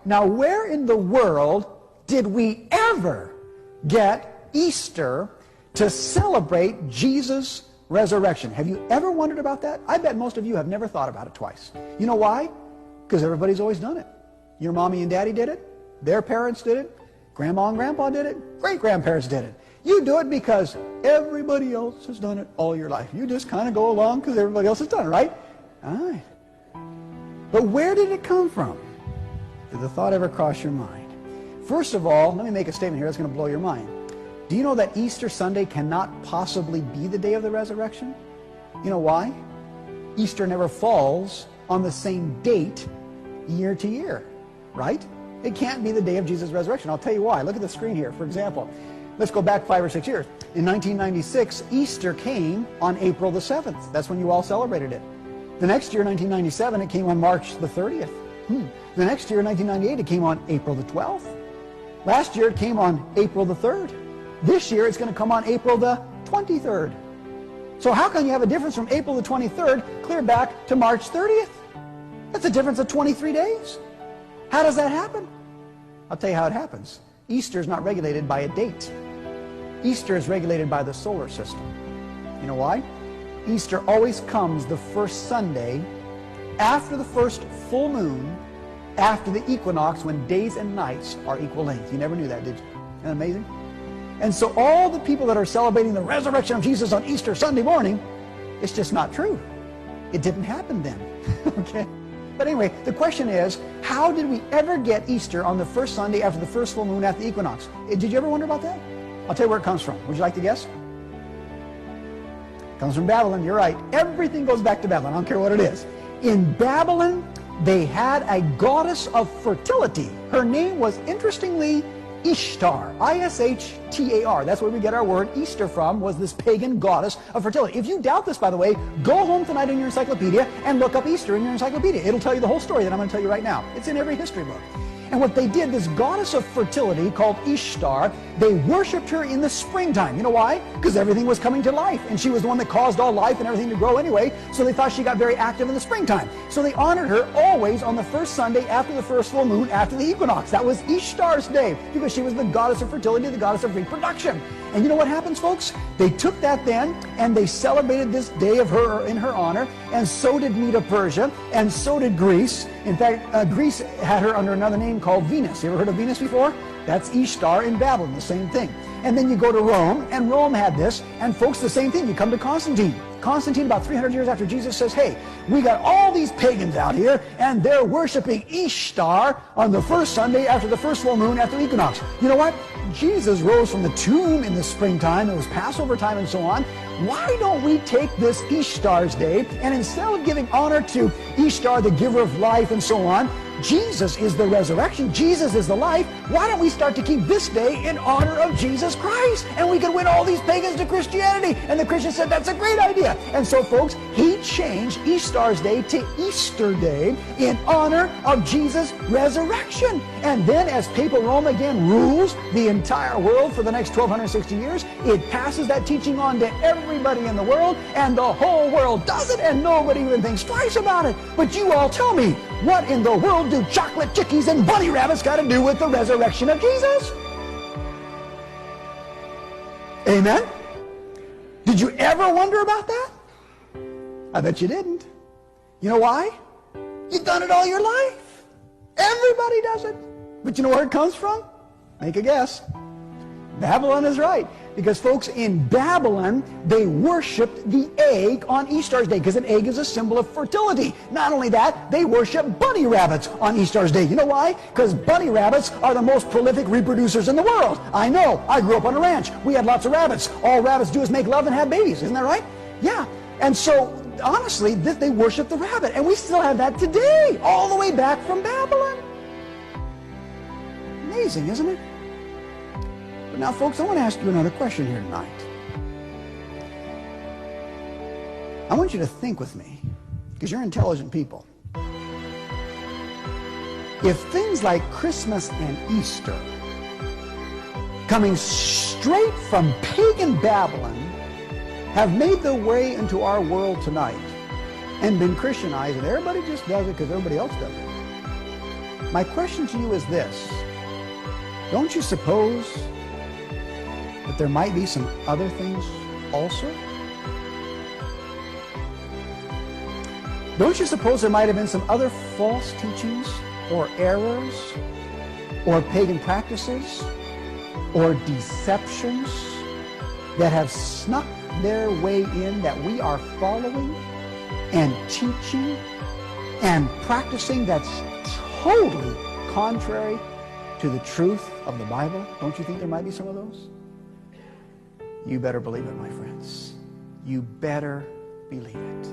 Now, where in the world did we ever get Easter to celebrate Jesus' resurrection? Have you ever wondered about that? I bet most of you have never thought about it twice. You know why? Because everybody's always done it. Your mommy and daddy did it. Their parents did it. Grandma and grandpa did it. Great-grandparents did it. You do it because everybody else has done it all your life. You just kind of go along because everybody else has done it, right? All right. But where did it come from? Did the thought ever cross your mind? First of all, let me make a statement here that's going to blow your mind. Do you know that Easter Sunday cannot possibly be the day of the resurrection? You know why? Easter never falls on the same date year to year, right? It can't be the day of Jesus' resurrection. I'll tell you why. Look at the screen here. For example, let's go back 5 or 6 years. In 1996, Easter came on April the 7th. That's when you all celebrated it. The next year, 1997, it came on March the 30th. The next year, 1998, it came on April the 12th. Last year, it came on April the 3rd. This year, it's going to come on April the 23rd. So how can you have a difference from April the 23rd clear back to March 30th? That's a difference of 23 days. How does that happen? I'll tell you how it happens. Easter is not regulated by a date. Easter is regulated by the solar system. You know why? Easter always comes the first Sunday after the first full moon, after the equinox, when days and nights are equal length. You never knew that, did you? Isn't that amazing? And so all the people that are celebrating the resurrection of Jesus on Easter Sunday morning, it's just not true. It didn't happen then. Okay? But anyway, the question is, how did we ever get Easter on the first Sunday after the first full moon, after the equinox? Did you ever wonder about that? I'll tell you where it comes from. Would you like to guess? It comes from Babylon. You're right. Everything goes back to Babylon. I don't care what it is. In Babylon, they had a goddess of fertility. Her name was, interestingly, Ishtar. I-S-H-T-A-R. That's where we get our word Easter from, was this pagan goddess of fertility. If you doubt this, by the way, go home tonight in your encyclopedia and look up Easter in your encyclopedia. It'll tell you the whole story that I'm going to tell you right now. It's in every history book. And what they did, this goddess of fertility called Ishtar, they worshipped her in the springtime. You know why? Because everything was coming to life, and she was the one that caused all life and everything to grow anyway, so they thought she got very active in the springtime. So they honored her always on the first Sunday after the first full moon, after the equinox. That was Ishtar's day, because she was the goddess of fertility, the goddess of reproduction. And you know what happens, folks? They took that then, and they celebrated this day of her in her honor, and so did Medo-Persia, and so did Greece. In fact, Greece had her under another name called Venus. You ever heard of Venus before? That's Ishtar in Babylon, the same thing. And then you go to Rome, and Rome had this, and folks, the same thing. You come to Constantine. Constantine, about 300 years after Jesus, says, hey, we got all these pagans out here, and they're worshiping Ishtar on the first Sunday after the first full moon, after the equinox. You know what? Jesus rose from the tomb in the springtime. It was Passover time and so on. Why don't we take this Ishtar's day, and instead of giving honor to Ishtar, the giver of life and so on, Jesus is the resurrection. Jesus is the life. Why don't we start to keep this day in honor of Jesus Christ? And we could win all these pagans to Christianity. And the Christian said, that's a great idea. And so, folks, he changed Ishtar's day to Easter Day in honor of Jesus' resurrection. And then as Papal Rome again rules the entire world for the next 1260 years, it passes that teaching on to everybody in the world, and the whole world does it, and nobody even thinks twice about it. But you all tell me, what in the world do chocolate chickies and bunny rabbits got to do with the resurrection of Jesus? Amen? Did you ever wonder about that? I bet you didn't. You know why? You've done it all your life. Everybody does it. But you know where it comes from? Make a guess. Babylon is right. Because, folks, in Babylon, they worshipped the egg on Easter's day, because an egg is a symbol of fertility. Not only that, they worship bunny rabbits on Easter's day. You know why? Because bunny rabbits are the most prolific reproducers in the world. I know. I grew up on a ranch. We had lots of rabbits. All rabbits do is make love and have babies. Isn't that right? Yeah. And so, honestly, they worship the rabbit. And we still have that today, all the way back from Babylon. Amazing, isn't it? But now, folks, I want to ask you another question here tonight. I want you to think with me, because you're intelligent people. If things like Christmas and Easter, coming straight from pagan Babylon, have made their way into our world tonight and been Christianized, and everybody just does it because everybody else does it, My question to you is this. Don't you suppose that there might be some other things also? Don't you suppose there might have been some other false teachings or errors or pagan practices or deceptions that have snuck their way in that we are following and teaching and practicing that's totally contrary to the truth of the Bible? Don't you think there might be some of those? You better believe it, my friends. You better believe it.